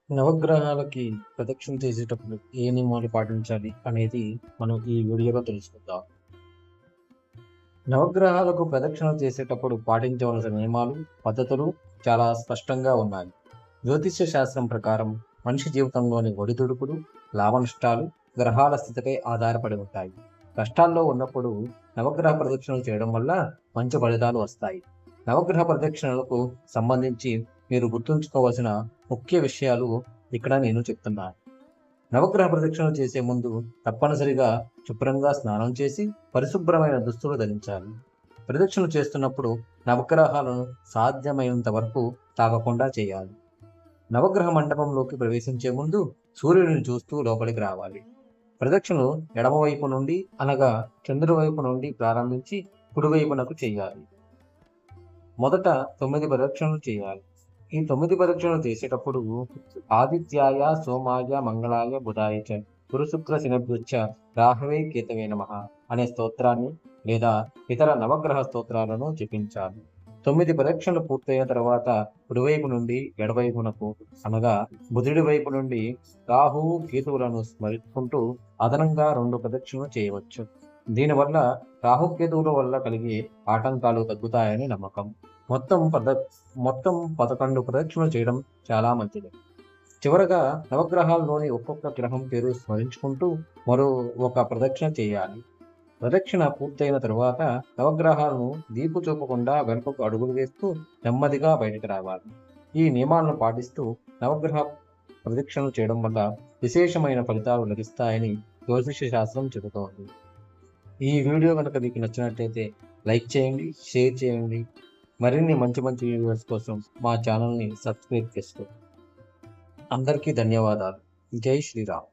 నవగ్రహాలకి ప్రదక్షిణ చేసేటప్పుడు ఏ నియమాలు పాటించాలి అనేది మనం ఈ వీడియోలో తెలుసుకుందాం. నవగ్రహాలకు ప్రదక్షిణ చేసేటప్పుడు పాటించవలసిన నియమాలు, పద్ధతులు చాలా స్పష్టంగా ఉన్నాయి. జ్యోతిష్య శాస్త్రం ప్రకారం మనిషి జీవితంలోని ఒడిదుడుకులు, లాభనష్టాలు గ్రహాల స్థితిపై ఆధారపడి ఉంటాయి. కష్టాల్లో ఉన్నప్పుడు నవగ్రహ ప్రదక్షిణలు చేయడం వల్ల మంచి ఫలితాలు వస్తాయి. నవగ్రహ ప్రదక్షిణలకు సంబంధించి మీరు గుర్తుంచుకోవాల్సిన ముఖ్య విషయాలు ఇక్కడ నేను చెప్తున్నాను. నవగ్రహ ప్రదక్షిణలు చేసే ముందు తప్పనిసరిగా శుభ్రంగా స్నానం చేసి పరిశుభ్రమైన దుస్తులు ధరించాలి. ప్రదక్షిణలు చేస్తున్నప్పుడు నవగ్రహాలను సాధ్యమైనంత వరకు తాకకుండా చేయాలి. నవగ్రహ మండపంలోకి ప్రవేశించే ముందు సూర్యుడిని చూస్తూ లోపలికి రావాలి. ప్రదక్షిణలు ఎడమవైపు నుండి అనగా చంద్రుడి వైపు నుండి ప్రారంభించి కుడివైపునకు చేయాలి. మొదట 9 ప్రదక్షిణలు చేయాలి. ఈ 9 పరీక్షలు చేసేటప్పుడు ఆదిత్యాయ సోమాయ మంగళాయ బుధాయ చ గురు శుక్ర శనిభ్యుచ్చ రాహవే కేతవే నమః అనే స్తోత్రాన్ని లేదా ఇతర నవగ్రహ స్తోత్రాలను జపించాలి. 9 పరీక్షలు పూర్తయిన తర్వాత కుడివైపు నుండి ఎడవైపునకు అనగా బుధుడి వైపు నుండి రాహువు కేతువులను స్మరించుకుంటూ అదనంగా 2 ప్రదక్షిణలు చేయవచ్చు. దీనివల్ల రాహుకేతువుల వల్ల కలిగే ఆటంకాలు తగ్గుతాయని నమ్మకం. మొత్తం 11 ప్రదక్షిణలు చేయడం చాలా మంచిది. చివరగా నవగ్రహాల్లోని ఒక్కొక్క గ్రహం పేరు స్మరించుకుంటూ మరో ఒక ప్రదక్షిణ చేయాలి. ప్రదక్షిణ పూర్తయిన తరువాత నవగ్రహాలను దీపు చూపకుండా వెనుకకు అడుగులు వేస్తూ నెమ్మదిగా బయటకు రావాలి. ఈ నియమాలను పాటిస్తూ నవగ్రహ ప్రదక్షిణలు చేయడం వల్ల విశేషమైన ఫలితాలు లభిస్తాయని జ్యోతిష శాస్త్రం చెబుతోంది. ఈ వీడియో కనుక మీకు నచ్చినట్లయితే లైక్ చేయండి, షేర్ చేయండి. మరిన్ని మంచి వీడియోస్ కోసం మా ఛానల్ని సబ్స్క్రైబ్ చేసుకోండి. అందరికీ ధన్యవాదాలు. జై శ్రీరామ్.